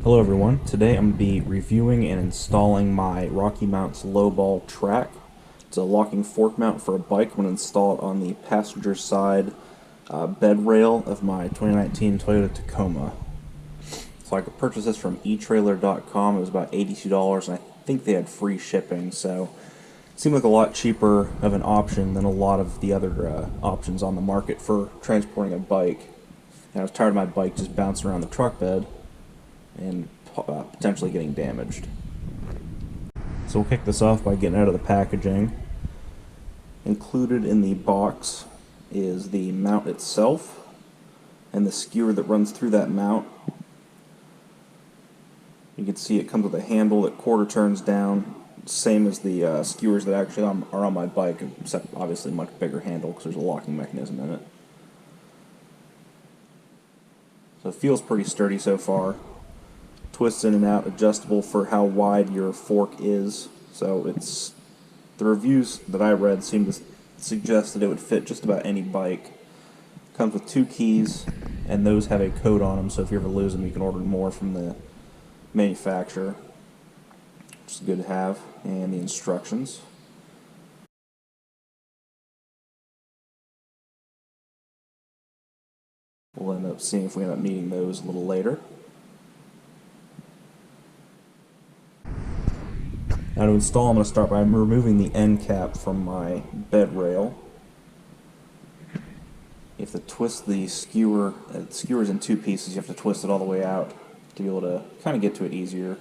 Hello everyone, today I'm going to be reviewing and installing my RockyMounts LoBall track. It's a locking fork mount for a bike. I'm going to install it on the passenger side bed rail of my 2019 Toyota Tacoma. So I could purchase this from eTrailer.com. It was about $82 and I think they had free shipping, so it seemed like a lot cheaper of an option than a lot of the other options on the market for transporting a bike. And I was tired of my bike just bouncing around the truck bed and potentially getting damaged. So we'll kick this off by getting out of the packaging. Included in the box is the mount itself and the skewer that runs through that mount. You can see it comes with a handle that quarter turns down, same as the skewers that actually are on my bike, except obviously much bigger handle because there's a locking mechanism in it. So it feels pretty sturdy so far. Twists in and out, adjustable for how wide your fork is. So the reviews that I read seem to suggest that it would fit just about any bike. Comes with 2 keys, and those have a code on them, so if you ever lose them, you can order more from the manufacturer, which is good to have. And the instructions. We'll end up seeing if we end up needing those a little later. Now to install, I'm going to start by removing the end cap from my bed rail. You have to twist the skewer. The skewer's in 2 pieces. You have to twist it all the way out to be able to kind of get to it easier.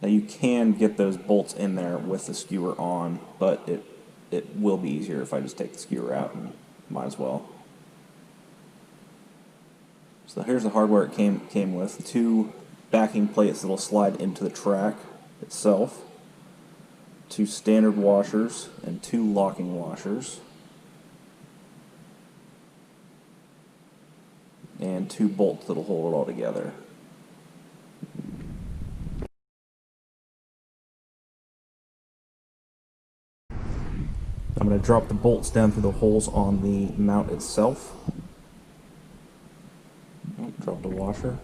Now you can get those bolts in there with the skewer on, but it will be easier if I just take the skewer out, and might as well. So here's the hardware it came with. 2 backing plates that will slide into the track itself, 2 standard washers and 2 locking washers, and 2 bolts that will hold it all together. I'm going to drop the bolts down through the holes on the mount itself. Drop the washer.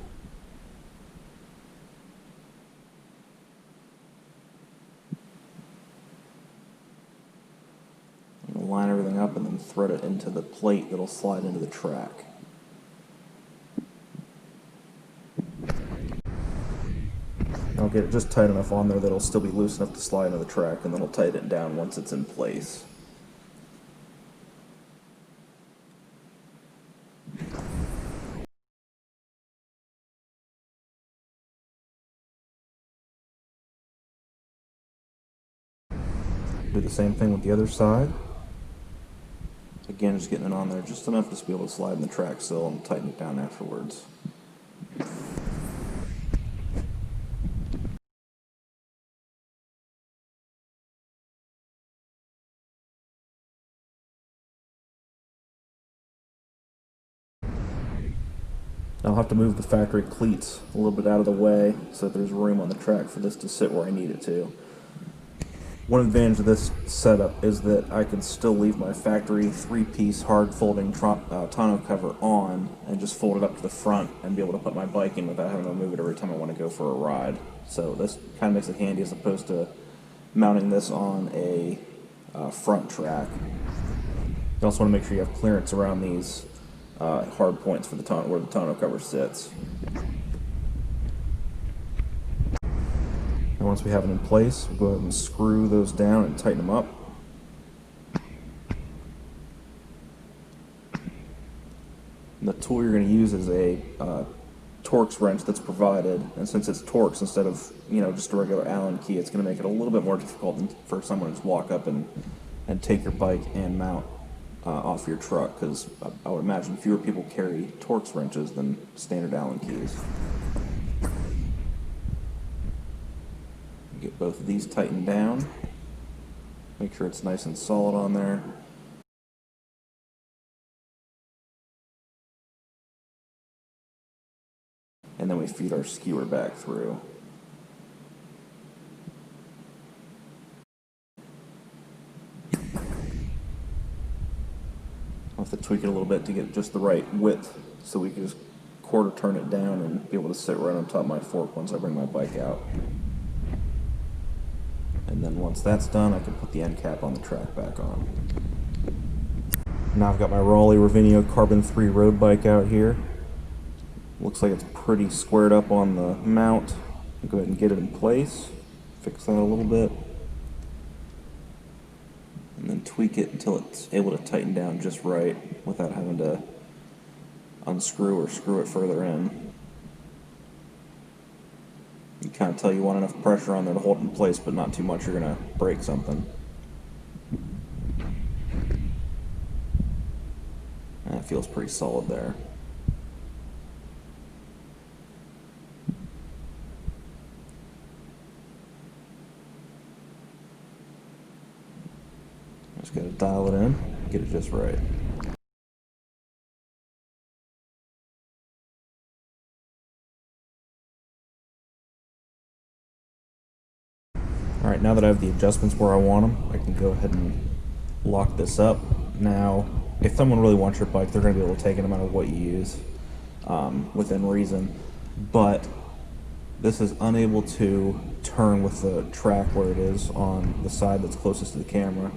Line everything up and then thread it into the plate that'll slide into the track. I'll get it just tight enough on there that it'll still be loose enough to slide into the track, and then I'll tighten it down once it's in place. Do the same thing with the other side. Again, just getting it on there just enough to be able to slide in the track still and tighten it down afterwards. I'll have to move the factory cleats a little bit out of the way so that there's room on the track for this to sit where I need it to. One advantage of this setup is that I can still leave my factory 3-piece hard folding tonneau cover on and just fold it up to the front and be able to put my bike in without having to move it every time I want to go for a ride. So this kind of makes it handy as opposed to mounting this on a front track. You also want to make sure you have clearance around these hard points for the where the tonneau cover sits. And once we have it in place, we'll go ahead and screw those down and tighten them up. And the tool you're going to use is a Torx wrench that's provided, and since it's Torx instead of just a regular Allen key, it's going to make it a little bit more difficult for someone to just walk up and take your bike and mount off your truck, because I would imagine fewer people carry Torx wrenches than standard Allen keys. Get both of these tightened down. Make sure it's nice and solid on there. And then we feed our skewer back through. I'll have to tweak it a little bit to get just the right width so we can just quarter turn it down and be able to sit right on top of my fork once I bring my bike out. And then once that's done, I can put the end cap on the track back on. Now I've got my Raleigh Ravinia Carbon 3 road bike out here. Looks like it's pretty squared up on the mount. I'll go ahead and get it in place, fix that a little bit, and then tweak it until it's able to tighten down just right without having to unscrew or screw it further in. You kind of tell you want enough pressure on there to hold it in place, but not too much, you're going to break something. And it feels pretty solid there. Just got to dial it in, get it just right. Alright, now that I have the adjustments where I want them, I can go ahead and lock this up. Now, if someone really wants your bike, they're going to be able to take it no matter what you use, within reason. But this is unable to turn with the track where it is on the side that's closest to the camera.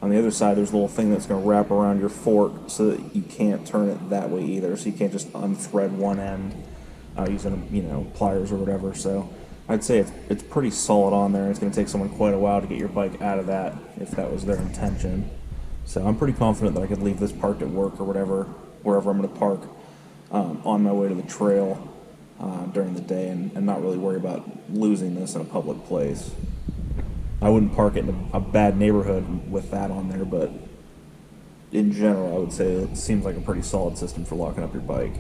On the other side, there's a little thing that's going to wrap around your fork so that you can't turn it that way either. So you can't just unthread one end using, pliers or whatever. So I'd say it's pretty solid on there. It's going to take someone quite a while to get your bike out of that if that was their intention. So I'm pretty confident that I could leave this parked at work or wherever I'm going to park on my way to the trail during the day and not really worry about losing this in a public place. I wouldn't park it in a bad neighborhood with that on there, but in general I would say it seems like a pretty solid system for locking up your bike.